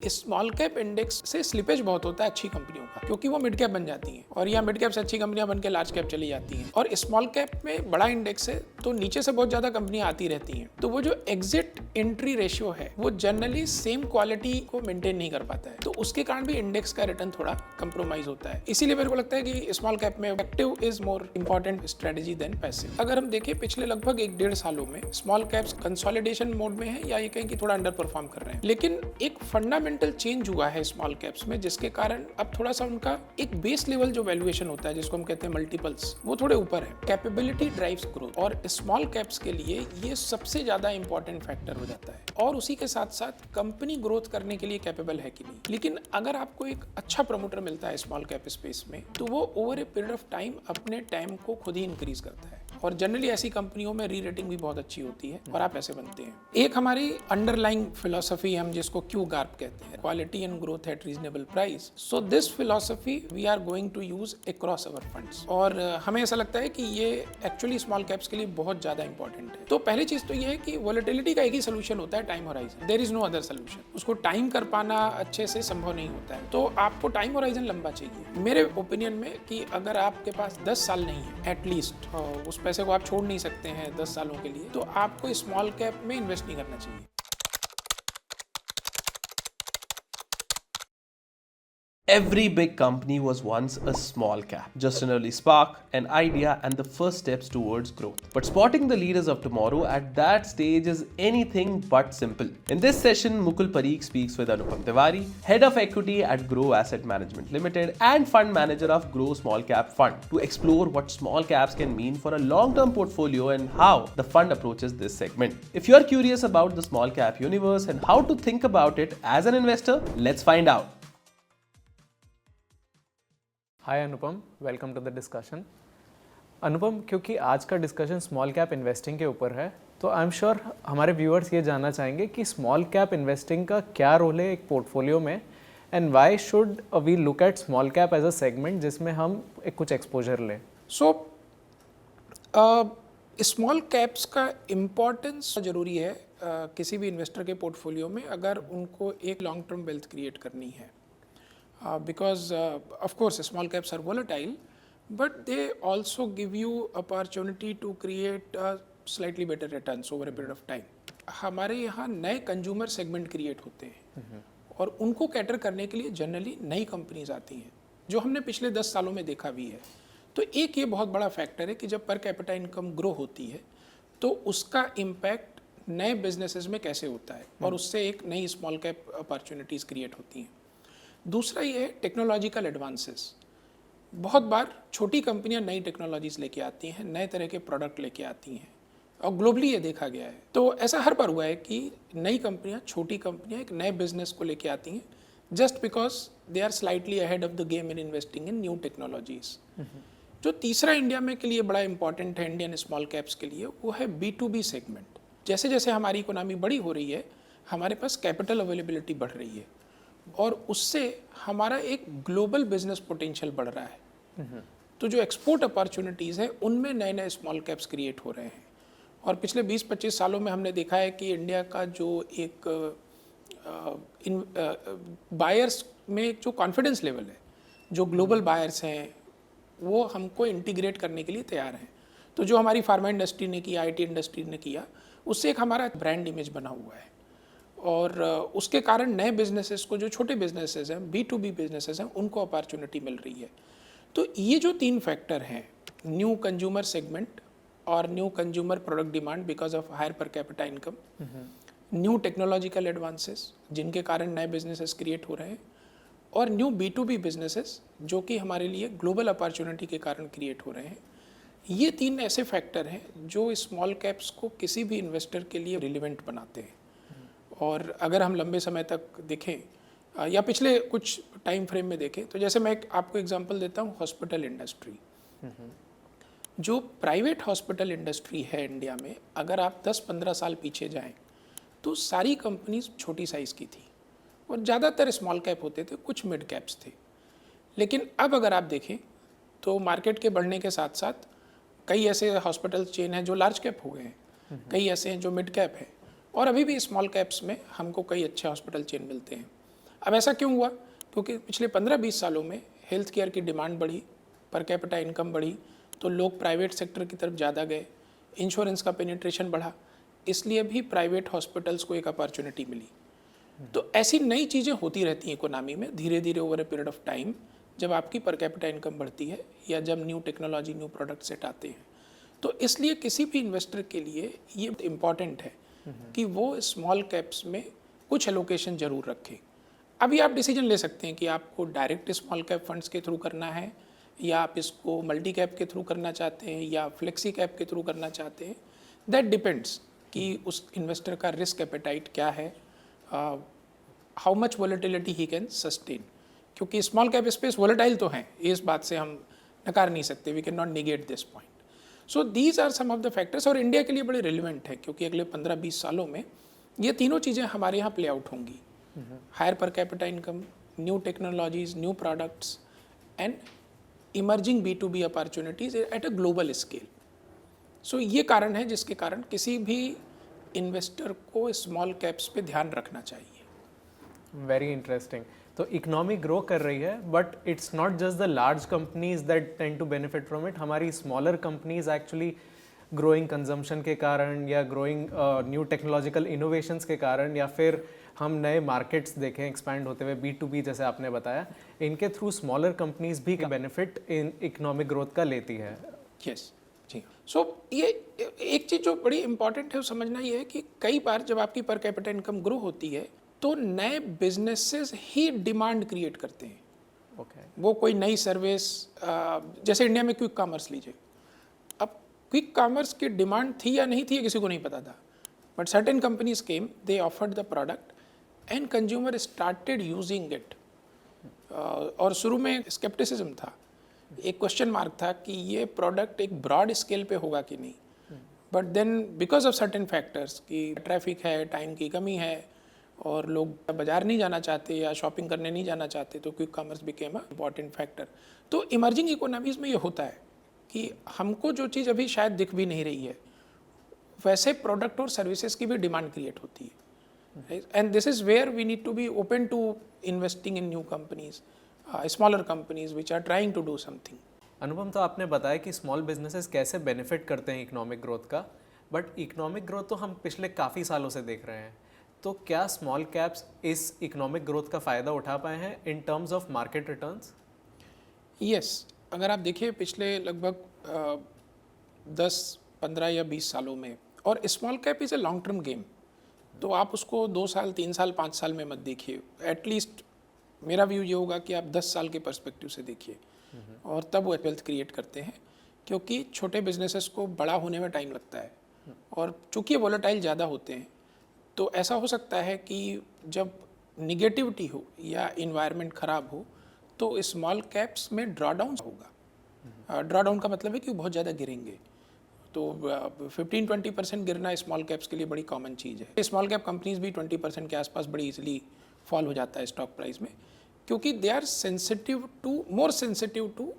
Small cap index से slippage बहुत होता है अच्छी कंपनियों का, क्योंकि वो मिड कैप बन जाती हैं और या मिड कैप से अच्छी कंपनियां बन के लार्ज कैप चली जाती हैं। और स्मॉल कैप में बड़ा इंडेक्स है तो नीचे से बहुत ज्यादा कंपनियां आती रहती हैं, तो वो जो एग्जिट एंट्री रेशियो है वो जनरली सेम क्वालिटी को मेंटेन नहीं कर पाता है, तो उसके कारण भी इंडेक्स का रिटर्न थोड़ा कंप्रोमाइज होता है। इसीलिए मेरे को लगता है कि स्मॉल कैप में active is more important strategy than passive. अगर हम देखें पिछले लगभग 1-1.5 सालों में स्मॉल कैप्स कंसोलिडेशन मोड में है या ये कहें कि थोड़ा अंडर परफॉर्म कर रहे हैं, लेकिन एक फंडामेंटल चेंज हुआ है स्मॉल कैप्स में, जिसके कारण अब थोड़ा सा उनका एक बेस लेवल जो वैल्यूएशन होता है जिसको हम कहते हैं मल्टीपल्स, वो थोड़े ऊपर है। कैपेबिलिटी ड्राइव्स ग्रोथ, और स्मॉल कैप्स के लिए ये सबसे ज्यादा इंपॉर्टेंट फैक्टर हो जाता है। और उसी के साथ साथ कंपनी ग्रोथ करने के लिए कैपेबल है कि नहीं। लेकिन अगर आपको एक अच्छा प्रमोटर मिलता है स्मॉल कैप स्पेस में, तो वो over a period of time अपने टाइम को खुद ही इंक्रीज करता है, और जनरली ऐसी कंपनियों में री रेटिंग भी बहुत अच्छी होती है और आप ऐसे बनते हैं। एक हमारी अंडरलाइंग फिलॉसफी, हम जिसको क्यू गार्प कहते हैं, quality and growth at reasonable price. So this philosophy we are going to use across our funds, और हमें ऐसा लगता है कि ये एक्चुअली स्मॉल कैप्स के लिए बहुत ज्यादा इंपॉर्टेंट है। तो पहली चीज तो ये है कि वोलेटिलिटी का एक ही सोल्यूशन होता है, time horizon. There is no other solution. उसको टाइम कर पाना अच्छे से संभव नहीं होता है, तो आपको टाइम होराइजन लंबा चाहिए। मेरे ओपिनियन में कि अगर आपके पास 10 साल नहीं है एटलीस्ट, उस पैसे को आप छोड़ नहीं सकते हैं 10 सालों के लिए, तो आपको स्मॉल कैप में इन्वेस्ट नहीं करना चाहिए। Every big company was once a small cap, just an early spark, an idea, and the first steps towards growth. But spotting the leaders of tomorrow at that stage is anything but simple. In this session, Mukul Parikh speaks with Anupam Tiwari, Head of Equity at Grow Asset Management Limited and Fund Manager of Grow Small Cap Fund, to explore what small caps can mean for a long-term portfolio and how the fund approaches this segment. If you are curious about the small cap universe and how to think about it as an investor, let's find out. Hi Anupam, welcome to the discussion. Anupam, क्योंकि आज का discussion small cap investing के ऊपर है, तो I am sure हमारे viewers ये जानना चाहेंगे कि स्मॉल कैप इन्वेस्टिंग का क्या रोल है एक पोर्टफोलियो में, and why should we look at small cap as a segment जिसमें हम कुछ एक्सपोजर लें। सो स्मॉल कैप्स का इम्पोर्टेंस ज़रूरी है किसी भी इन्वेस्टर के पोर्टफोलियो में, अगर उनको एक लॉन्ग टर्म वेल्थ क्रिएट करनी है। Because of course small caps are volatile, but they also give you opportunity to create slightly better returns over a period of time. हमारे यहाँ नए कंज्यूमर सेगमेंट क्रिएट होते हैं और उनको कैटर करने के लिए जनरली नई कंपनीज आती हैं, जो हमने पिछले 10 सालों में देखा भी है। तो एक ये बहुत बड़ा फैक्टर है कि जब पर कैपिटा इनकम ग्रो होती है तो उसका इम्पैक्ट नए बिजनेसेस में कैसे होता है, और उससे एक नई स्मॉल कैप अपॉर्चुनिटीज़ क्रिएट होती हैं। दूसरा ये है टेक्नोलॉजिकल एडवांसेस। बहुत बार छोटी कंपनियां नई टेक्नोलॉजीज लेके आती हैं, नए तरह के प्रोडक्ट लेके आती हैं, और ग्लोबली ये देखा गया है। तो ऐसा हर बार हुआ है कि नई कंपनियां, छोटी कंपनियां एक नए बिजनेस को लेके आती हैं just because they are slightly ahead of the game in investing in new technologies. जो तीसरा इंडिया में के लिए बड़ा इंपॉर्टेंट है इंडियन स्मॉल कैप्स के लिए, वो है B2B सेगमेंट। जैसे जैसे हमारी इकोनॉमी बड़ी हो रही है, हमारे पास कैपिटल अवेलेबिलिटी बढ़ रही है, और उससे हमारा एक ग्लोबल बिजनेस पोटेंशियल बढ़ रहा है। तो जो एक्सपोर्ट अपॉर्चुनिटीज़ हैं उनमें नए नए स्मॉल कैप्स क्रिएट हो रहे हैं। और पिछले 20-25 सालों में हमने देखा है कि इंडिया का जो एक बायर्स में एक जो कॉन्फिडेंस लेवल है, जो ग्लोबल बायर्स हैं वो हमको इंटीग्रेट करने के लिए तैयार हैं। तो जो हमारी फार्मा इंडस्ट्री ने किया, IT इंडस्ट्री ने किया, उससे एक हमारा ब्रांड इमेज बना हुआ है, और उसके कारण नए बिजनेसेस को, जो छोटे बिजनेसेस हैं, B2B बिजनेसेस हैं, उनको अपॉर्चुनिटी मिल रही है। तो ये जो 3 फैक्टर हैं, न्यू कंज्यूमर सेगमेंट और new consumer product demand because of higher per capita income, new technological advances जिनके कारण नए बिजनेसेस क्रिएट हो रहे हैं, और न्यू B2B बिजनेसेस जो कि हमारे लिए ग्लोबल अपॉर्चुनिटी के कारण क्रिएट हो रहे हैं। ये 3 ऐसे फैक्टर हैं जो स्मॉल कैप्स को किसी भी इन्वेस्टर के लिए रिलेवेंट बनाते हैं। और अगर हम लंबे समय तक देखें या पिछले कुछ टाइम फ्रेम में देखें, तो जैसे मैं आपको एग्जांपल देता हूँ, हॉस्पिटल इंडस्ट्री। जो प्राइवेट हॉस्पिटल इंडस्ट्री है इंडिया में, अगर आप 10-15 साल पीछे जाएं तो सारी कंपनीज छोटी साइज़ की थी और ज़्यादातर स्मॉल कैप होते थे, कुछ मिड कैप्स थे। लेकिन अब अगर आप देखें तो मार्केट के बढ़ने के साथ साथ कई ऐसे हॉस्पिटल चेन हैं जो लार्ज कैप हो गए हैं, कई ऐसे हैं जो मिड कैप हैं, और अभी भी स्मॉल कैप्स में हमको कई अच्छे हॉस्पिटल चेन मिलते हैं। अब ऐसा क्यों हुआ? क्योंकि पिछले 15-20 सालों में हेल्थ केयर की डिमांड बढ़ी, पर कैपिटा इनकम बढ़ी, तो लोग प्राइवेट सेक्टर की तरफ ज़्यादा गए, इंश्योरेंस का पेनिट्रेशन बढ़ा, इसलिए भी प्राइवेट हॉस्पिटल्स को एक अपॉर्चुनिटी मिली। तो ऐसी नई चीज़ें होती रहती हैं इकोनॉमी में धीरे धीरे over a period of time, जब आपकी पर कैपिटा इनकम बढ़ती है या जब new technology, new product set आते हैं। तो इसलिए किसी भी इन्वेस्टर के लिए ये इम्पॉर्टेंट है कि वो स्मॉल कैप्स में कुछ एलोकेशन जरूर रखें। अभी आप डिसीजन ले सकते हैं कि आपको डायरेक्ट स्मॉल कैप फंड्स के थ्रू करना है, या आप इसको मल्टी कैप के थ्रू करना चाहते हैं, या फ्लेक्सी कैप के थ्रू करना चाहते हैं। दैट डिपेंड्स कि उस इन्वेस्टर का रिस्क एपेटाइट क्या है, how much volatility he can sustain. क्योंकि स्मॉल कैप स्पेस वॉलेटाइल तो हैं, इस बात से हम नकार नहीं सकते, we can not negate this point. So these are some of the factors, और इंडिया के लिए बड़े रिलेवेंट है क्योंकि अगले 15-20 सालों में ये तीनों चीज़ें हमारे यहाँ प्ले आउट होंगी। Higher per capita income, new technologies, new products and emerging B2B opportunities at a global scale. So ये कारण है जिसके कारण किसी भी इन्वेस्टर को स्मॉल कैप्स पे ध्यान रखना चाहिए। Very interesting. तो इकोनॉमी ग्रो कर रही है, but it's not just the large companies that tend to benefit from it. हमारी smaller companies actually growing consumption के कारण, या ग्रोइंग न्यू टेक्नोलॉजिकल इनोवेशंस के कारण, या फिर हम नए मार्केट्स देखें एक्सपैंड होते हुए B2B जैसे आपने बताया, इनके थ्रू स्मॉलर कंपनीज भी बेनिफिट इन इकोनॉमिक ग्रोथ का लेती है। यस जी। सो ये एक चीज़ जो बड़ी इंपॉर्टेंट है वो समझना ये है कि कई बार जब आपकी पर कैपिटा इनकम ग्रो होती है तो नए बिजनेसेस ही डिमांड क्रिएट करते हैं। ओके। वो कोई नई सर्विस, जैसे इंडिया में क्विक कॉमर्स लीजिए। अब क्विक कॉमर्स की डिमांड थी या नहीं थी ये किसी को नहीं पता था, but certain companies came, they offered the product and consumer started using it. और शुरू में स्केप्टिसिज्म था, एक क्वेश्चन मार्क था कि ये प्रोडक्ट एक ब्रॉड स्केल पे होगा कि नहीं, but then because of certain factors कि ट्रैफिक है, टाइम की कमी है, और लोग बाजार नहीं जाना चाहते या शॉपिंग करने नहीं जाना चाहते, तो quick commerce became a important factor. तो इमर्जिंग इकोनॉमीज में ये होता है कि हमको जो चीज़ अभी शायद दिख भी नहीं रही है, वैसे प्रोडक्ट और सर्विसेज की भी डिमांड क्रिएट होती है। And this is where we need to be open to investing in new companies, smaller companies which are trying to do something. Anupam, तो आपने बताया कि स्मॉल बिजनेसेस कैसे बेनिफिट करते हैं इकोनॉमिक ग्रोथ का, बट इकोनॉमिक ग्रोथ तो हम पिछले काफ़ी सालों से देख रहे हैं। तो क्या स्मॉल कैप्स इस इकोनॉमिक ग्रोथ का फ़ायदा उठा पाए हैं in terms of market returns? Yes, अगर आप देखिए पिछले लगभग 10-15 या 20 सालों में, और small cap is a long term game, तो आप उसको 2 साल, 3 साल, 5 साल में मत देखिए। एटलीस्ट मेरा व्यू ये होगा कि आप 10 साल के पर्सपेक्टिव से देखिए, और तब वो वेल्थ क्रिएट करते हैं। क्योंकि छोटे बिजनेसेस को बड़ा होने में टाइम लगता है, और चूँकि वोलेटाइल ज़्यादा होते हैं, तो ऐसा हो सकता है कि जब निगेटिविटी हो या इन्वायरमेंट ख़राब हो तो स्मॉल कैप्स में ड्रॉडाउन होगा। ड्रॉडाउन का मतलब है कि वो बहुत ज़्यादा गिरेंगे। तो 15-20% गिरना स्मॉल कैप्स के लिए बड़ी कॉमन चीज़ है। स्मॉल कैप कंपनीज भी 20% के आसपास बड़ी इजीली फॉल हो जाता है स्टॉक प्राइस में, क्योंकि they are more sensitive to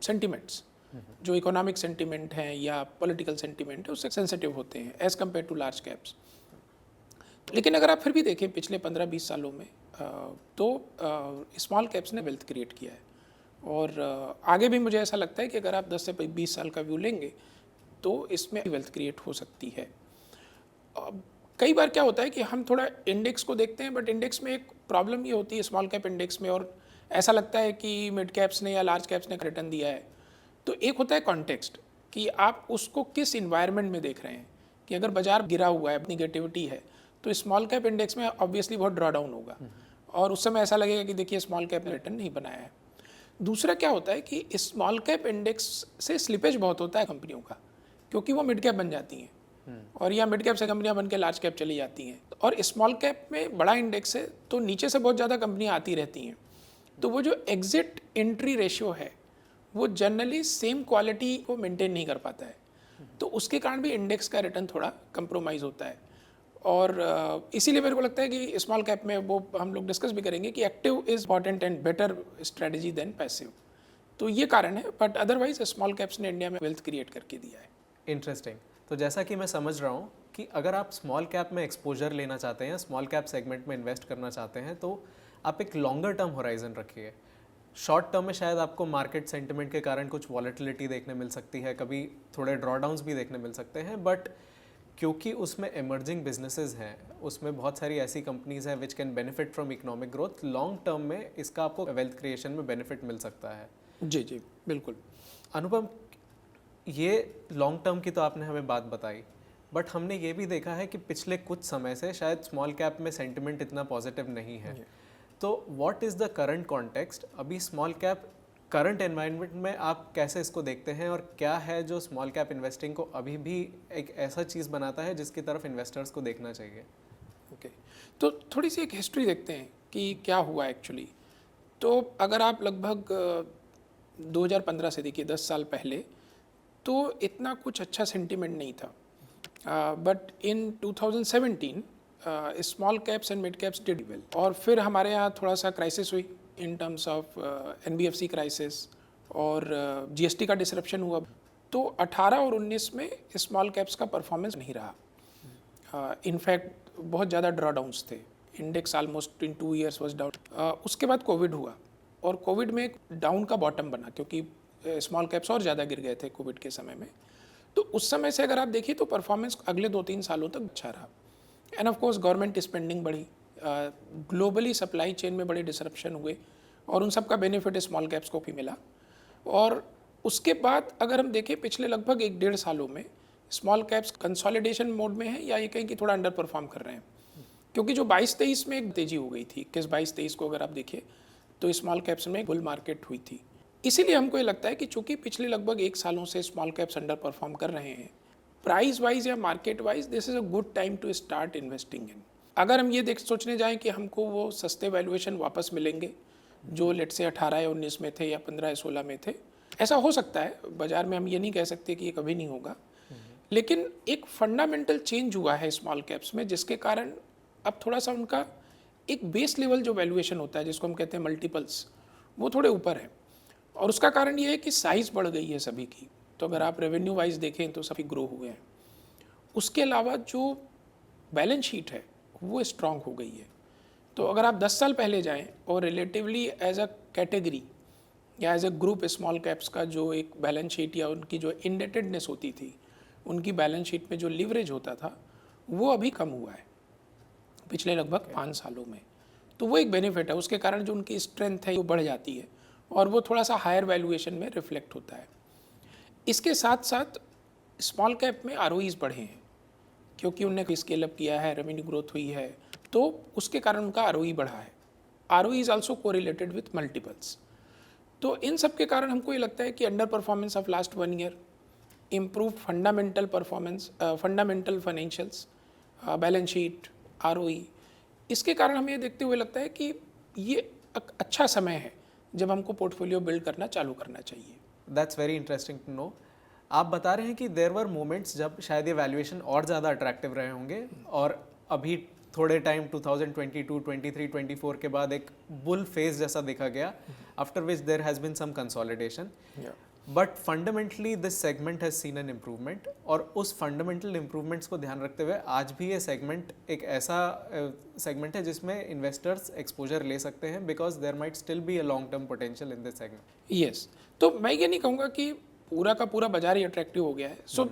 sentiments. जो इकोनॉमिक सेंटिमेंट हैं या पॉलिटिकल सेंटिमेंट है उससे सेंसिटिव होते हैं as compare to large caps. लेकिन अगर आप फिर भी देखें पिछले 15-20 सालों में, तो स्मॉल कैप्स ने वेल्थ क्रिएट किया है, और आगे भी मुझे ऐसा लगता है कि अगर आप 10 से 20 साल का व्यू लेंगे तो इसमें वेल्थ क्रिएट हो सकती है। कई बार क्या होता है कि हम थोड़ा इंडेक्स को देखते हैं, बट इंडेक्स में एक प्रॉब्लम ये होती है स्मॉल कैप इंडेक्स में, और ऐसा लगता है कि मिड कैप्स ने या लार्ज कैप्स ने रिटर्न दिया है। तो एक होता है कॉन्टेक्स्ट, कि आप उसको किस इन्वायरमेंट में देख रहे हैं, कि अगर बाजार गिरा हुआ है, निगेटिविटी है, तो स्मॉल कैप इंडेक्स में ऑब्वियसली बहुत ड्रॉ डाउन होगा, और उस समय ऐसा लगेगा कि देखिए स्मॉल कैप ने रिटर्न नहीं बनाया है। दूसरा क्या होता है कि स्मॉल कैप इंडेक्स से स्लिपेज बहुत होता है कंपनियों का, क्योंकि वो मिड कैप बन जाती हैं, और या मिड कैप से कंपनियां बन के लार्ज कैप चली जाती हैं, और स्मॉल कैप में बड़ा इंडेक्स है तो नीचे से बहुत ज़्यादा कंपनियां आती रहती हैं। तो वो जो एग्जिट एंट्री रेशियो है वो जनरली सेम क्वालिटी को मेंटेन नहीं कर पाता है, तो उसके कारण भी इंडेक्स का रिटर्न थोड़ा कंप्रोमाइज़ होता है। और इसीलिए मेरे को लगता है कि स्मॉल कैप में, वो हम लोग डिस्कस भी करेंगे, कि active is important and better strategy than passive. तो ये कारण है, बट अदरवाइज स्मॉल कैप्स ने इंडिया में वेल्थ क्रिएट करके दिया है। इंटरेस्टिंग। तो जैसा कि मैं समझ रहा हूँ कि अगर आप स्मॉल कैप में एक्सपोजर लेना चाहते हैं या स्मॉल कैप सेगमेंट में इन्वेस्ट करना चाहते हैं तो आप एक लॉन्गर टर्म होराइजन रखिए। शॉर्ट टर्म में शायद आपको मार्केट सेंटिमेंट के कारण कुछ वॉलेटिलिटी देखने मिल सकती है, कभी थोड़े ड्रॉडाउन्स भी देखने मिल सकते हैं, बट क्योंकि उसमें इमर्जिंग बिजनेसेस हैं, उसमें बहुत सारी ऐसी कंपनीज हैं which can benefit from economic growth, long term में इसका आपको वेल्थ क्रिएशन में बेनिफिट मिल सकता है। जी जी बिल्कुल। अनुपम, ये लॉन्ग टर्म की तो आपने हमें बात बताई, बट हमने ये भी देखा है कि पिछले कुछ समय से शायद स्मॉल कैप में सेंटिमेंट इतना पॉजिटिव नहीं है। तो what is the current context? अभी स्मॉल कैप करंट एनवायरनमेंट में आप कैसे इसको देखते हैं, और क्या है जो स्मॉल कैप इन्वेस्टिंग को अभी भी एक ऐसा चीज़ बनाता है जिसकी तरफ इन्वेस्टर्स को देखना चाहिए? ओके, तो थोड़ी सी एक हिस्ट्री देखते हैं कि क्या हुआ एक्चुअली। तो अगर आप लगभग 2015 से देखिए, 10 साल पहले, तो इतना कुछ अच्छा सेंटिमेंट नहीं था। But in 2017 small caps and mid caps did well, और फिर हमारे यहाँ थोड़ा सा क्राइसिस हुई in terms of NBFC crisis, और GST का डिसरप्शन हुआ। तो 18 और 19 में स्मॉल कैप्स का परफॉर्मेंस नहीं रहा। इनफैक्ट बहुत ज़्यादा ड्रॉडाउन्स थे, index almost in 2 years was down. उसके बाद कोविड हुआ, और कोविड में एक डाउन का बॉटम बना, क्योंकि स्मॉल कैप्स और ज़्यादा गिर गए थे कोविड के समय में। तो उस समय से अगर आप देखिए तो परफॉर्मेंस अगले 2-3 सालों तक अच्छा रहा। End of course government spending बढ़ी, ग्लोबली सप्लाई चेन में बड़े डिसरप्शन हुए, और उन सब का बेनिफिट स्मॉल कैप्स को भी मिला। और उसके बाद अगर हम देखें पिछले लगभग 1-1.5 सालों में स्मॉल कैप्स कंसोलिडेशन मोड में है, या ये कहें कि थोड़ा अंडर परफॉर्म कर रहे हैं, क्योंकि जो 22-23 में एक तेज़ी हो गई थी, 21-22-23 को अगर आप देखिए तो स्मॉल कैप्स में बुल मार्केट हुई थी। इसीलिए हमको ये लगता है कि चूंकि पिछले लगभग 1 सालों से स्मॉल कैप्स अंडर परफॉर्म कर रहे हैं, प्राइस वाइज या market wise, this is a good time to start investing in. अगर हम ये सोचने जाएं कि हमको वो सस्ते वैल्यूएशन वापस मिलेंगे जो लेट से 18 या 19 में थे, या 15 या 16 में थे, ऐसा हो सकता है बाजार में, हम ये नहीं कह सकते कि ये कभी नहीं होगा। लेकिन एक फंडामेंटल चेंज हुआ है स्मॉल कैप्स में, जिसके कारण अब थोड़ा सा उनका एक बेस लेवल जो वैल्यूएशन होता है, जिसको हम कहते हैं मल्टीपल्स, वो थोड़े ऊपर है। और उसका कारण ये है कि साइज़ बढ़ गई है सभी की। तो अगर आप रेवेन्यू वाइज देखें तो सभी ग्रो हुए हैं। उसके अलावा जो बैलेंस शीट है वो स्ट्रांग हो गई है। तो अगर आप 10 साल पहले जाएं और रिलेटिवली एज अ कैटेगरी या as a group small caps का जो एक बैलेंस शीट या उनकी जो इंडेटेडनेस होती थी, उनकी बैलेंस शीट में जो लीवरेज होता था, वो अभी कम हुआ है पिछले लगभग 5 सालों में। तो वो एक बेनिफिट है, उसके कारण जो उनकी स्ट्रेंथ है वो बढ़ जाती है, और वो थोड़ा सा हायर वैल्यूएशन में रिफ्लेक्ट होता है। इसके साथ साथ स्मॉल कैप में ROEs बढ़े हैं, क्योंकि उनने स्केल अप किया है, रेवेन्यू ग्रोथ हुई है, तो उसके कारण उनका ROE बढ़ा है। ROE is also correlated with multiples. तो इन सब के कारण हमको ये लगता है कि under performance of last 1 year, improve fundamental performance, fundamental financials, balance sheet, ROE, इसके कारण हमें ये देखते हुए लगता है कि ये अच्छा समय है जब हमको पोर्टफोलियो बिल्ड करना चालू करना चाहिए। That's very interesting to know. आप बता रहे हैं कि देयर वर मोमेंट्स जब शायद ये वैल्यूएशन और ज़्यादा अट्रैक्टिव रहे होंगे, और अभी थोड़े टाइम 2022, 23, 24 के बाद एक बुल फेज जैसा देखा गया, after which there has been some consolidation, but fundamentally this segment has seen an improvement. और उस फंडामेंटल इम्प्रूवमेंट्स को ध्यान रखते हुए आज भी ये सेगमेंट एक ऐसा सेगमेंट है जिसमें इन्वेस्टर्स एक्सपोजर ले सकते हैं, because there might still be a long term potential in this segment. Yes, तो मैं ये नहीं कहूँगा कि पूरा का पूरा बाजार ही अट्रैक्टिव हो गया है। सो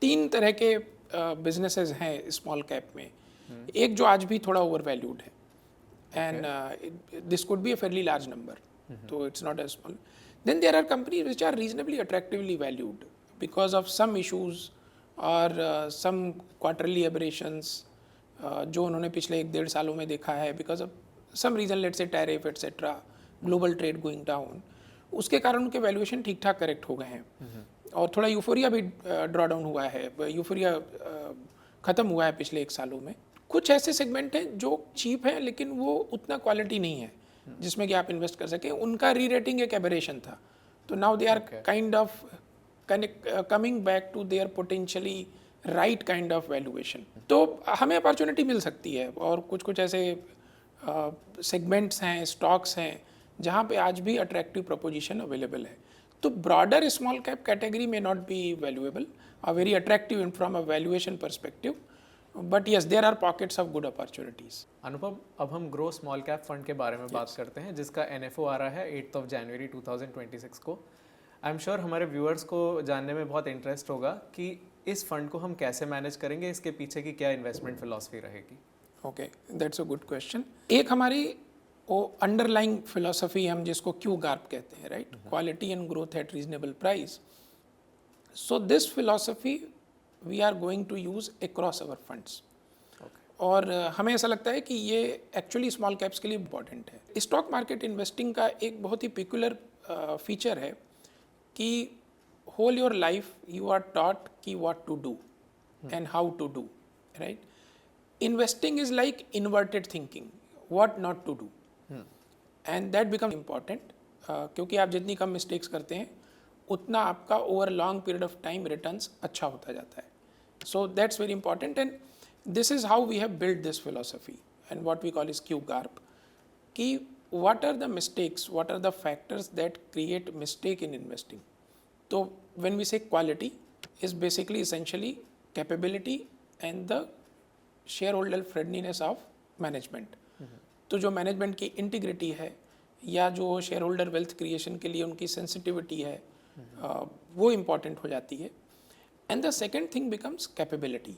3 तरह के बिजनेसेस हैं स्मॉल कैप में। एक जो आज भी थोड़ा ओवर वैल्यूड है, and this could be a fairly large number, तो it's not as small. Then there are companies which are reasonably attractively valued because of some issues or some quarterly aberrations जो उन्होंने पिछले 1-1.5 सालों में देखा है, because of some reason, let's say tariff etc, global trade going down, उसके कारण उनके वैल्यूएशन ठीक ठाक करेक्ट हो गए हैं। और थोड़ा यूफोरिया भी ड्रॉ डाउन हुआ है, यूफोरिया ख़त्म हुआ है पिछले 1 सालों में। कुछ ऐसे सेगमेंट हैं जो चीप हैं लेकिन वो उतना क्वालिटी नहीं है जिसमें कि आप इन्वेस्ट कर सकें, उनका री रेटिंग एक एबरेशन था। तो now they are kind of coming back to their potentially right kind of valuation. तो हमें अपॉर्चुनिटी मिल सकती है, और कुछ कुछ ऐसे सेगमेंट्स हैं, स्टॉक्स हैं, जहाँ पे आज भी अट्रैक्टिव प्रोपोजिशन अवेलेबल है। तो ब्रॉडर स्मॉल कैप कैटेगरी में not be valuable, are very attractive and from a valuation perspective. But yes, there are pockets of good opportunities. अनुपम, अब हम ग्रो स्मॉल कैप फंड के बारे में बात करते हैं, जिसका NFO आ रहा है 8 जनवरी 2026 को। आई एम श्योर हमारे व्यूअर्स को जानने में बहुत इंटरेस्ट होगा कि इस फंड को हम कैसे मैनेज करेंगे, इसके पीछे की क्या इन्वेस्टमेंट फिलॉसफी रहेगी। Okay, that's a good question. एक हमारी वो अंडरलाइंग फिलोसफी हम जिसको क्यू गार्प कहते हैं, right, quality and growth at reasonable price. So this philosophy we are going to use across our funds. और हमें ऐसा लगता है कि ये एक्चुअली स्मॉल कैप्स के लिए इम्पॉर्टेंट है। स्टॉक मार्केट इन्वेस्टिंग का एक बहुत ही पिकुलर फीचर है कि whole your life you are taught कि what to do and how to do, right. Investing is like inverted thinking, what not to do, and that become important, क्योंकि आप जितनी कम मिस्टेक्स करते हैं उतना आपका over long period of time returns अच्छा होता जाता है। So that's very important, and this is how we have build this philosophy and what we call is Q Garp, कि what are the mistakes, what are the factors that create mistake in investing. So when we say quality is basically essentially capability and the shareholder friendliness of management. तो जो management की integrity है या जो share holder wealth creation के लिए उनकी sensitivity है, वो इम्पॉर्टेंट हो जाती है। And the second thing becomes capability.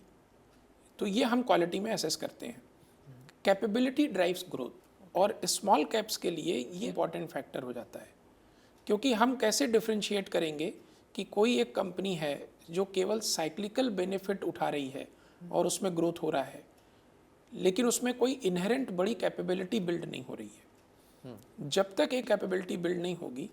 तो ये हम क्वालिटी में असेस करते हैं। कैपेबिलिटी ड्राइव्स ग्रोथ, और स्मॉल कैप्स के लिए ये इंपॉर्टेंट फैक्टर हो जाता है, क्योंकि हम कैसे डिफ्रेंशिएट करेंगे कि कोई एक कंपनी है जो केवल साइक्लिकल बेनिफिट उठा रही है और उसमें ग्रोथ हो रहा है, लेकिन उसमें कोई इनहेरेंट बड़ी कैपेबिलिटी बिल्ड नहीं हो रही है। जब तक एक कैपेबिलिटी बिल्ड नहीं होगी,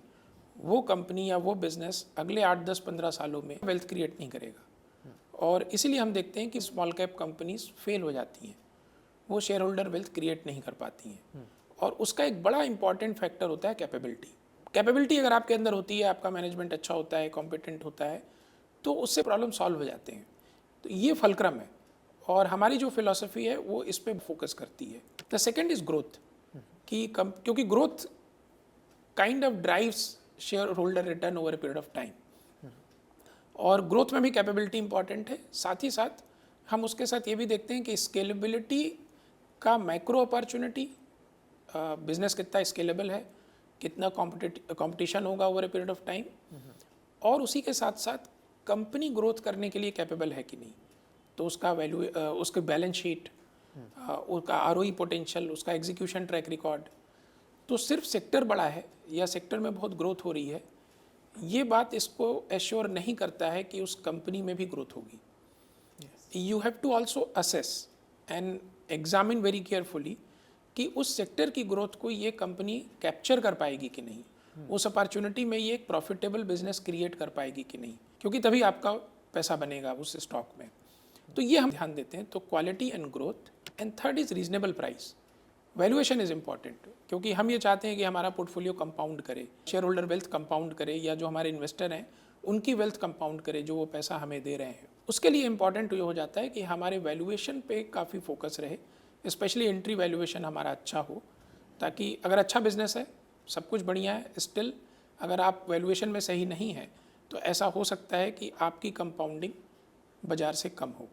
वो कंपनी या वो बिजनेस अगले 8, 10, 15 सालों में वेल्थ क्रिएट नहीं करेगा। और इसीलिए हम देखते हैं कि स्मॉल कैप कंपनीज फेल हो जाती हैं, वो शेयर होल्डर वेल्थ क्रिएट नहीं कर पाती हैं। और उसका एक बड़ा इंपॉर्टेंट फैक्टर होता है कैपेबिलिटी। कैपेबिलिटी अगर आपके अंदर होती है, आपका मैनेजमेंट अच्छा होता है, कॉम्पिटेंट होता है, तो उससे प्रॉब्लम सॉल्व हो जाते हैं। तो ये फलक्रम है, और हमारी जो फिलॉसफी है वो इस पर फोकस करती है। द सेकेंड इज ग्रोथ, कि क्योंकि growth kind of drives share holder return over a period of time, और ग्रोथ में भी कैपेबिलिटी इंपॉर्टेंट है। साथ ही साथ हम उसके साथ ये भी देखते हैं कि स्केलेबिलिटी का माइक्रो अपॉर्चुनिटी, बिजनेस कितना स्केलेबल है, कितना कंपटीशन होगा over a period of time, और उसी के साथ साथ कंपनी ग्रोथ करने के लिए कैपेबल है कि नहीं। तो उसका वैल्यू, उसके बैलेंस शीट, उसका आरओई पोटेंशियल, उसका एग्जीक्यूशन ट्रैक रिकॉर्ड। तो सिर्फ सेक्टर बड़ा है या सेक्टर में बहुत ग्रोथ हो रही है, ये बात इसको एश्योर नहीं करता है कि उस कंपनी में भी ग्रोथ होगी। You have to also assess and examine very carefully कि उस सेक्टर की ग्रोथ को ये कंपनी कैप्चर कर पाएगी कि नहीं, उस अपॉर्चुनिटी में ये एक प्रॉफिटेबल बिजनेस क्रिएट कर पाएगी कि नहीं, क्योंकि तभी आपका पैसा बनेगा उस स्टॉक में। तो ये हम ध्यान देते हैं। तो quality and growth, and third is reasonable price. Valuation is important, क्योंकि हम ये चाहते हैं कि हमारा पोर्टफोलियो कंपाउंड करे, शेयर होल्डर वेल्थ कंपाउंड करे, या जो हमारे इन्वेस्टर हैं उनकी वेल्थ कंपाउंड करे जो वो पैसा हमें दे रहे हैं। उसके लिए इंपॉर्टेंट ये हो जाता है कि हमारे वैल्यूएशन पे काफ़ी फोकस रहे, स्पेशली एंट्री वैल्यूएशन हमारा अच्छा हो, ताकि अगर अच्छा बिजनेस है, सब कुछ बढ़िया है, स्टिल अगर आप वैल्यूएशन में सही नहीं है तो ऐसा हो सकता है कि आपकी कंपाउंडिंग बाज़ार से कम हो।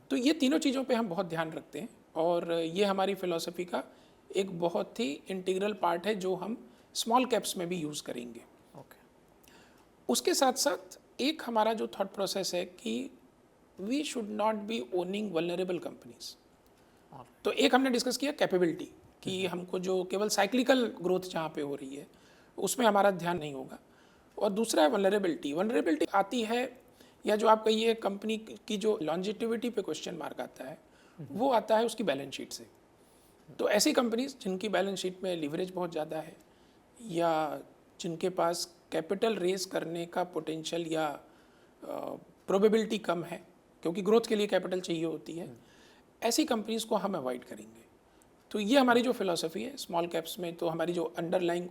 तो ये तीनों चीज़ों पे हम बहुत ध्यान रखते हैं, और ये हमारी फिलॉसफी का एक बहुत ही इंटीग्रल पार्ट है जो हम स्मॉल कैप्स में भी यूज़ करेंगे। उसके साथ साथ एक हमारा जो थॉट प्रोसेस है कि we should not be owning vulnerable companies. तो एक हमने डिस्कस किया कैपेबिलिटी, कि हमको जो केवल साइक्लिकल ग्रोथ जहाँ पे हो रही है उसमें हमारा ध्यान नहीं होगा, और दूसरा है वल्नरेबिलिटी। वल्नरेबिलिटी आती है, या जो आप कहिए कंपनी की जो लॉन्जिटिविटी पे क्वेश्चन मार्क आता है, वो आता है उसकी बैलेंस शीट से। तो ऐसी कंपनीज जिनकी बैलेंस शीट में लीवरेज बहुत ज़्यादा है, या जिनके पास कैपिटल रेज करने का पोटेंशियल या प्रोबेबिलिटी कम है, क्योंकि ग्रोथ के लिए कैपिटल चाहिए होती है, ऐसी कंपनीज को हम अवॉइड करेंगे। तो ये हमारी जो फिलॉसफी है स्मॉल कैप्स में। तो हमारी जो अंडरलाइंग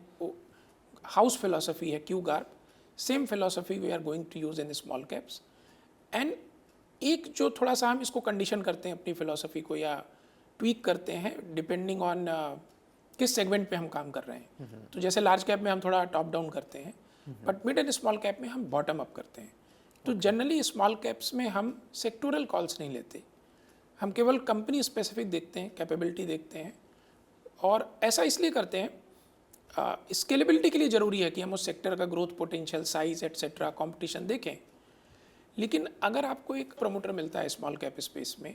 हाउस फिलॉसफी है Q GARP, same philosophy we are going to use in small caps. And एक जो थोड़ा सा हम इसको कंडीशन करते हैं अपनी फिलॉसफी को, या ट्वीक करते हैं डिपेंडिंग ऑन किस सेगमेंट पे हम काम कर रहे हैं। तो जैसे लार्ज कैप में हम थोड़ा टॉप डाउन करते हैं, but mid and small cap में हम बॉटम अप करते हैं, तो जनरली स्मॉल कैप्स में हम सेक्टोरल कॉल्स नहीं लेते, हम केवल कंपनी स्पेसिफिक देखते हैं, कैपेबिलिटी देखते हैं। और ऐसा इसलिए करते हैं, स्केलेबिलिटी के लिए ज़रूरी है कि हम उस सेक्टर का growth potential, size etcetera, competition देखें। लेकिन अगर आपको एक प्रमोटर मिलता है स्मॉल कैप स्पेस में,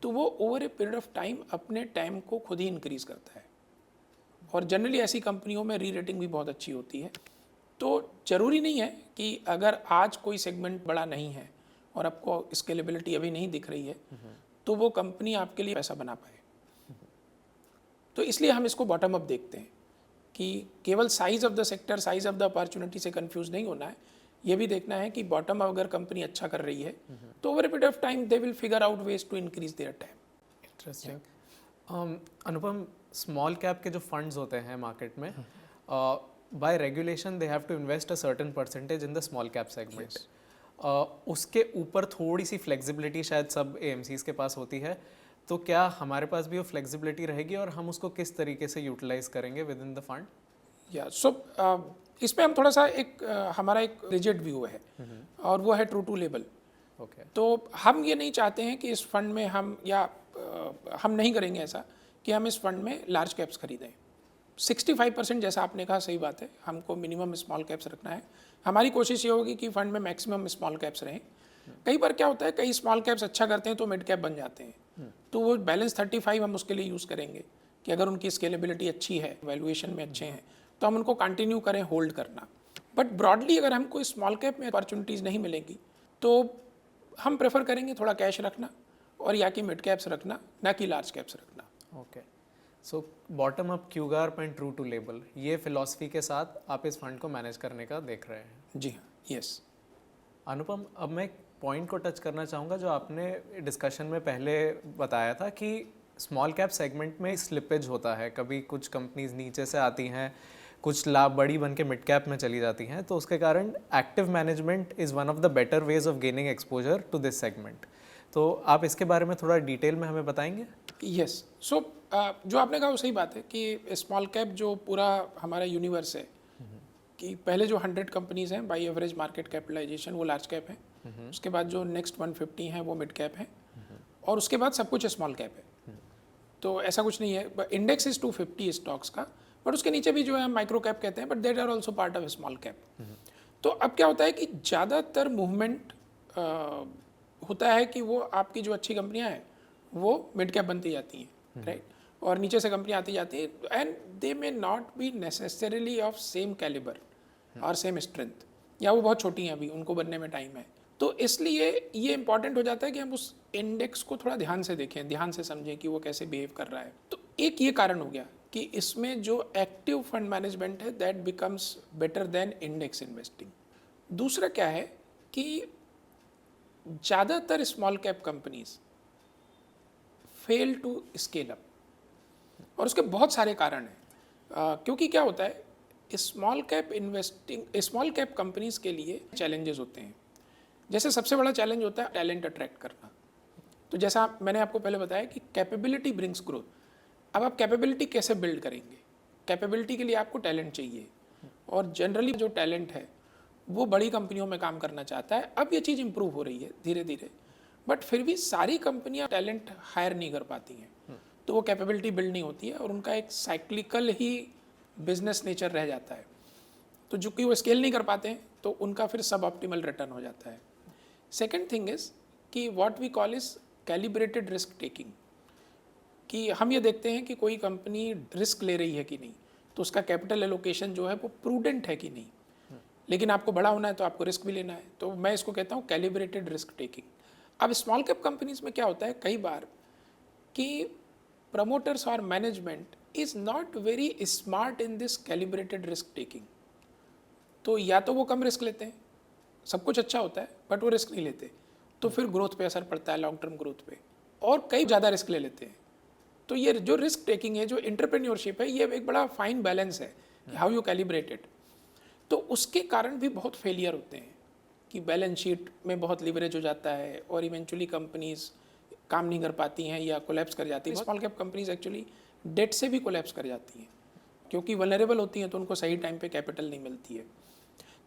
तो वो over a period of time अपने टाइम को खुद ही इंक्रीज़ करता है। और जनरली ऐसी कंपनियों में री रेटिंग भी बहुत अच्छी होती है। तो ज़रूरी नहीं है कि अगर आज कोई सेगमेंट बड़ा नहीं है और आपको स्केलेबिलिटी अभी नहीं दिख रही है, तो वो कंपनी आपके लिए पैसा बना पाए। तो इसलिए हम इसको बॉटम अप देखते हैं कि केवल size of the sector, size of the opportunity से कंफ्यूज नहीं होना है। ये भी देखना है कि बॉटम अप अगर कंपनी अच्छा कर रही है तो over a period of time they will figure out ways to increase their time. Interesting. Anupam, small cap के जो फंड्स होते हैं मार्केट में, by regulation they have to invest a certain percentage in the small cap segment. उसके ऊपर थोड़ी सी flexibility शायद सब एएमसीज के पास होती है, तो क्या हमारे पास भी वो फ्लेक्सिबिलिटी रहेगी और हम उसको किस तरीके से यूटिलाइज करेंगे विद इन द फंड? या सो इसमें हम थोड़ा सा हमारा एक रिजिड व्यू है और वो है ट्रू टू लेबल। ओके। तो हम ये नहीं चाहते हैं कि इस फंड में हम हम नहीं करेंगे ऐसा कि हम इस फंड में लार्ज कैप्स खरीदें। 65% जैसा आपने कहा सही बात है, हमको मिनिमम स्मॉल कैप्स रखना है। हमारी कोशिश ये होगी कि फंड में मैक्सिमम स्मॉल कैप्स रहें। कई बार क्या होता है, कई स्मॉल कैप्स अच्छा करते हैं तो मिड कैप बन जाते हैं, तो वो बैलेंस 35 हम उसके लिए यूज़ करेंगे कि अगर उनकी स्केलेबिलिटी अच्छी है, वैल्यूएशन में अच्छे हैं, तो हम उनको कंटिन्यू करें होल्ड करना। बट ब्रॉडली अगर हमको स्मॉल कैप में अपॉर्चुनिटीज़ नहीं मिलेंगी तो हम प्रेफर करेंगे थोड़ा कैश रखना और या कि मिड कैप्स रखना, ना कि लार्ज कैप्स रखना। Okay. So bottom up, QGARP and true to label, ये फिलॉसफी के साथ आप इस फंड को मैनेज करने का देख रहे हैं? जी हाँ, यस। अनुपम, अब मैं एक पॉइंट को टच करना चाहूँगा जो आपने डिस्कशन में पहले बताया था कि स्मॉल कैप सेगमेंट में स्लिपेज होता है। कभी कुछ कंपनीज नीचे से आती हैं, कुछ लाभ बड़ी बन के मिड कैप में चली जाती हैं, तो उसके कारण active management is one of the better ways of gaining exposure to this segment. तो आप इसके बारे में थोड़ा डिटेल में हमें बताएंगे? यस। सो जो आपने कहा वो सही बात है कि स्मॉल कैप जो पूरा हमारा यूनिवर्स है, कि पहले जो 100 कंपनीज हैं बाई एवरेज मार्केट कैपिटलाइजेशन वो लार्ज कैप है, उसके बाद जो नेक्स्ट 150 हैं वो मिड कैप है, और उसके बाद सब कुछ स्मॉल कैप है। तो ऐसा कुछ नहीं है। इंडेक्स इज 250 स्टॉक्स का, बट उसके नीचे भी जो है हम माइक्रो कैप कहते हैं, but that are also part of small cap. तो अब क्या होता है कि ज़्यादातर मूवमेंट होता है कि वो आपकी जो अच्छी कंपनियां हैं वो मिड कैप बनती जाती हैं, राइट, और नीचे से कंपनियां आती जाती हैं, and they may not be necessarily of same calibre और सेम स्ट्रेंथ, या वो बहुत छोटी हैं अभी, उनको बनने में टाइम है। तो इसलिए ये इंपॉर्टेंट हो जाता है कि हम उस इंडेक्स को थोड़ा ध्यान से देखें, ध्यान से समझें कि वो कैसे बिहेव कर रहा है। तो एक ये कारण हो गया कि इसमें जो एक्टिव फंड मैनेजमेंट है that becomes better than index investing. दूसरा क्या है कि ज़्यादातर small cap companies fail to scale up, और उसके बहुत सारे कारण हैं। क्योंकि क्या होता है, स्मॉल कैप कंपनीज के लिए चैलेंजेस होते हैं। जैसे सबसे बड़ा चैलेंज होता है टैलेंट अट्रैक्ट करना। तो जैसा मैंने आपको पहले बताया कि कैपेबिलिटी ब्रिंग्स ग्रोथ। अब आप कैपेबिलिटी कैसे बिल्ड करेंगे? कैपेबिलिटी के लिए आपको टैलेंट चाहिए, और जनरली जो टैलेंट है वो बड़ी कंपनियों में काम करना चाहता है। अब ये चीज़ इंप्रूव हो रही है धीरे धीरे, बट फिर भी सारी कंपनियां टैलेंट हायर नहीं कर पाती हैं, तो वो कैपेबिलिटी बिल्ड नहीं होती है और उनका एक साइक्लिकल ही बिजनेस नेचर रह जाता है। तो जो कि वो स्केल नहीं कर पाते हैं तो उनका फिर सब ऑप्टिमल रिटर्न हो जाता है। सेकेंड थिंग इज़ कि what we call is calibrated risk taking, कि हम ये देखते हैं कि कोई कंपनी रिस्क ले रही है कि नहीं, तो उसका कैपिटल एलोकेशन जो है वो प्रूडेंट है कि नहीं। लेकिन आपको बड़ा होना है तो आपको रिस्क भी लेना है, तो मैं इसको कहता हूँ कैलिब्रेटेड रिस्क टेकिंग। अब स्मॉल कैप कंपनीज में क्या होता है कई बार कि प्रमोटर्स और management is not very smart in this calibrated risk taking. तो या तो वो कम रिस्क लेते हैं, सब कुछ अच्छा होता है बट वो रिस्क नहीं लेते, तो फिर ग्रोथ पे असर पड़ता है, लॉन्ग टर्म ग्रोथ पे, और कई ज़्यादा रिस्क ले लेते हैं। तो ये जो रिस्क टेकिंग है, जो एंटरप्रेन्योरशिप है, ये एक बड़ा फाइन बैलेंस है, हाउ यू कैलिब्रेटेड। तो उसके कारण भी बहुत फेलियर होते हैं कि बैलेंस शीट में बहुत लिवरेज हो जाता है और इवेंचुअली कंपनीज काम नहीं कर पाती हैं या कोलैप्स कर जाती हैं। Small cap companies actually debt से भी कोलैप्स कर जाती हैं क्योंकि वल्नरेबल होती हैं, तो उनको सही टाइम पे कैपिटल नहीं मिलती है।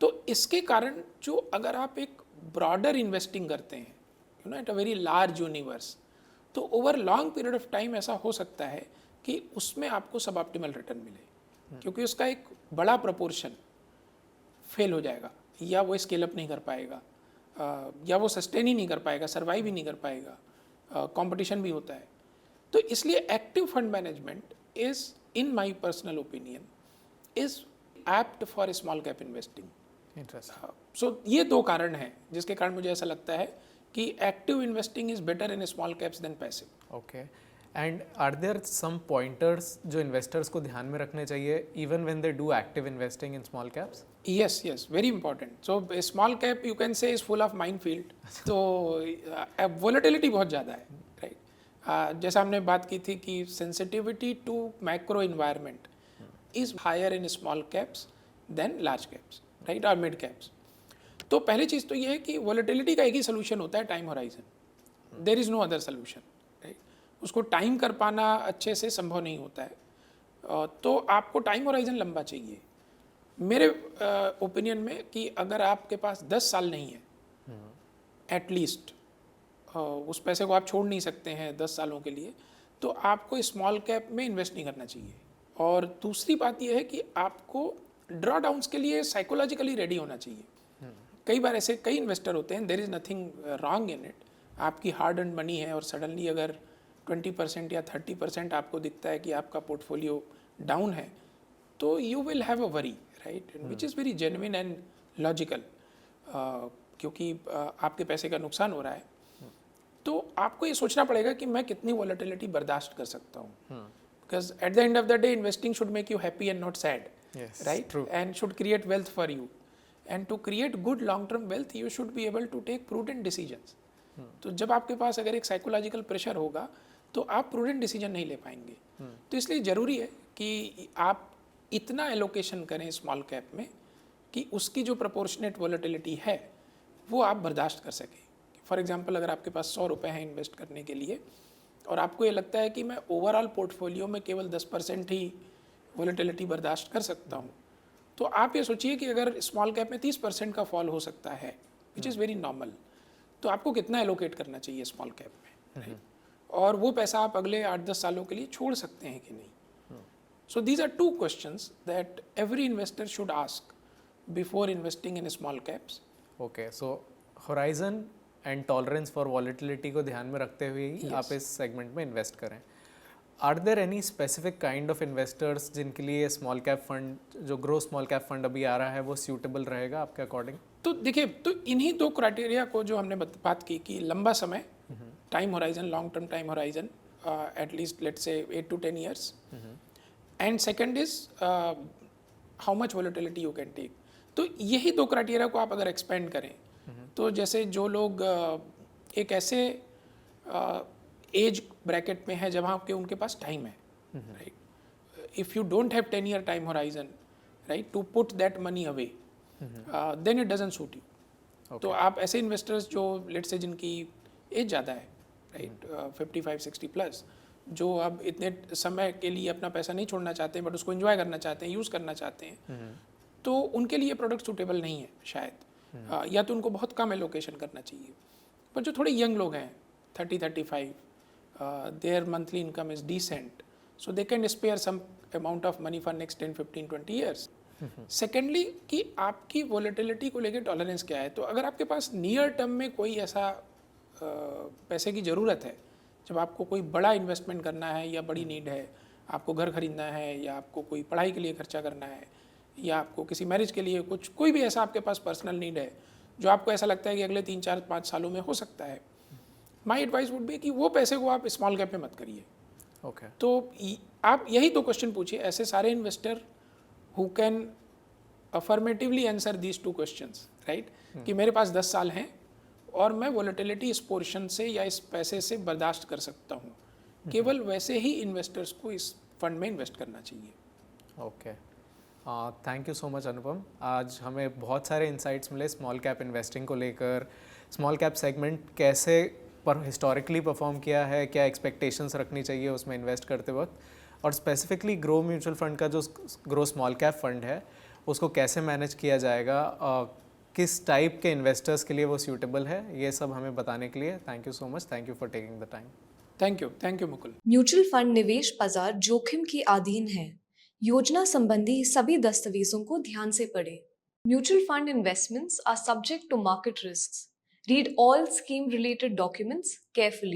तो इसके कारण जो अगर आप एक ब्रॉडर इन्वेस्टिंग करते हैं, you know, at a very large universe, तो over long period of time ऐसा हो सकता है कि उसमें आपको सब ऑप्टिमल रिटर्न मिले, क्योंकि उसका एक बड़ा प्रपोर्शन फेल हो जाएगा, या वो स्केल अप नहीं कर पाएगा, या वो सस्टेन ही नहीं कर पाएगा, सर्वाइव ही नहीं कर पाएगा, कंपटीशन भी होता है। तो इसलिए active fund management is, in my personal opinion, is apt for small cap investing. Interesting. So ये दो कारण हैं जिसके कारण मुझे ऐसा लगता है कि active investing is better in small caps than passive. Okay, and are there some pointers जो इन्वेस्टर्स को ध्यान में रखने चाहिए even when they do active investing in small caps? Yes, yes, very important. So a small cap you can say is full of minefield. तो volatility बहुत ज़्यादा है, right? जैसा हमने बात की थी कि sensitivity to macro environment is higher in small caps than large caps, right? Or mid caps. तो पहली चीज़ तो ये है कि volatility का एक ही solution होता है, time horizon. There is no other solution, right? उसको टाइम कर पाना अच्छे से संभव नहीं होता है, तो आपको टाइम होराइजन लंबा चाहिए। मेरे ओपिनियन में कि अगर आपके पास 10 साल नहीं है एटलीस्ट, उस पैसे को आप छोड़ नहीं सकते हैं 10 सालों के लिए, तो आपको स्मॉल कैप में इन्वेस्ट नहीं करना चाहिए। और दूसरी बात यह है कि आपको ड्रॉ डाउन्स के लिए साइकोलॉजिकली रेडी होना चाहिए। कई बार ऐसे कई इन्वेस्टर होते हैं, there is nothing wrong in it, आपकी हार्ड अर्न मनी है और सडनली अगर 20% या 30% आपको दिखता है कि आपका पोर्टफोलियो डाउन है, तो you will have a worry, right, which is very genuine and logical, क्योंकि आपके पैसे का नुकसान हो रहा है। तो आपको ये सोचना पड़ेगा कि मैं कितनी वॉलेटिलिटी बर्दाश्त कर सकता हूँ, because at the end of the day investing should make you happy and not sad, right, and should create wealth for you, and to create good long term wealth you should be able to take prudent decisions. तो जब आपके पास अगर एक psychological pressure होगा तो आप prudent decision नहीं ले पाएंगे। तो इसलिए ज़रूरी है कि आप इतना एलोकेशन करें स्मॉल कैप में कि उसकी जो प्रोपोर्शनेट वॉलेटिलिटी है वो आप बर्दाश्त कर सकें। फॉर एग्जांपल, अगर आपके पास 100 रुपये हैं इन्वेस्ट करने के लिए और आपको ये लगता है कि मैं ओवरऑल पोर्टफोलियो में केवल 10% ही वॉलेटिलिटी बर्दाश्त कर सकता हूँ, तो आप ये सोचिए कि अगर स्मॉल कैप में 30% का फॉल हो सकता है, विच इज़ वेरी नॉर्मल, तो आपको कितना एलोकेट करना चाहिए स्मॉल कैप में, right? और वो पैसा आप अगले 8-10 सालों के लिए छोड़ सकते हैं कि नहीं। So these are two questions that every investor should ask before investing in small caps. Okay, so horizon and tolerance for volatility को ध्यान में रखते हुए ही Yes. आप इस सेगमेंट में इन्वेस्ट करें। Are there any specific kind of investors जिनके लिए स्मॉल कैप फंड, जो ग्रो स्मॉल कैप फंड अभी आ रहा है, वो सूटेबल रहेगा आपके अकॉर्डिंग? तो देखिए, तो इन्हीं दो क्राइटेरिया को जो हमने बात की कि लंबा समय, time horizon, long term time horizon, at least let's say 8 to 10 years, and second is how much volatility you can take. तो यही दो क्राइटेरिया को आप अगर एक्सपेंड करें, तो जैसे जो लोग एक ऐसे एज ब्रैकेट में है जहाँ के उनके पास टाइम है, right, if you don't have 10 year time horizon, right, to put that money away, then it doesn't suit you. तो आप ऐसे इन्वेस्टर्स जो लेट्स से जिनकी एज ज़्यादा है, राइट, 55-60 प्लस, जो अब इतने समय के लिए अपना पैसा नहीं छोड़ना चाहते हैं बट उसको एंजॉय करना चाहते हैं, यूज़ करना चाहते हैं, तो उनके लिए प्रोडक्ट सूटेबल नहीं है शायद, या तो उनको बहुत कम एलोकेशन करना चाहिए। पर जो थोड़े यंग लोग हैं 30-35, their monthly income is decent, so they can spare some amount of money for next 10, 15, 20 years. Secondly, कि आपकी वॉलेटिलिटी को लेकर टॉलरेंस क्या है। तो अगर आपके पास नियर टर्म में कोई ऐसा पैसे की ज़रूरत है, जब आपको कोई बड़ा इन्वेस्टमेंट करना है या बड़ी नीड है, आपको घर खरीदना है या आपको कोई पढ़ाई के लिए खर्चा करना है या आपको किसी मैरिज के लिए कोई भी ऐसा आपके पास पर्सनल नीड है जो आपको ऐसा लगता है कि अगले 3-4-5 सालों में हो सकता है, माय एडवाइस वुड बी कि वो पैसे को आप स्मॉल कैप में मत करिए। ओके, तो आप यही तो क्वेश्चन पूछिए ऐसे सारे investor who can affirmatively answer these 2 questions, right, कि मेरे पास 10 साल हैं और मैं वॉलेटिलिटी इस पोर्शन से या इस पैसे से बर्दाश्त कर सकता हूँ, केवल वैसे ही इन्वेस्टर्स को इस फंड में इन्वेस्ट करना चाहिए। Okay, thank you so much Anupam. आज हमें बहुत सारे इंसाइट्स मिले स्मॉल कैप इन्वेस्टिंग को लेकर, स्मॉल कैप सेगमेंट कैसे पर हिस्टोरिकली परफॉर्म किया है, क्या एक्सपेक्टेशंस रखनी चाहिए उसमें इन्वेस्ट करते वक्त, और स्पेसिफिकली ग्रो म्यूचुअल फंड का जो ग्रो स्मॉल कैप फंड है उसको कैसे मैनेज किया जाएगा किस टाइप के इन्वेस्टर्स के लिए वो सूटेबल है, ये सब हमें बताने के लिए thank you so much. Thank you for taking the time. Thank you Mukul. Mutual fund निवेश बाजार जोखिम के अधीन है। योजना संबंधी सभी दस्तावेजों को ध्यान से पढ़ें। Mutual fund investments are subject to market risks. Read all scheme related documents carefully.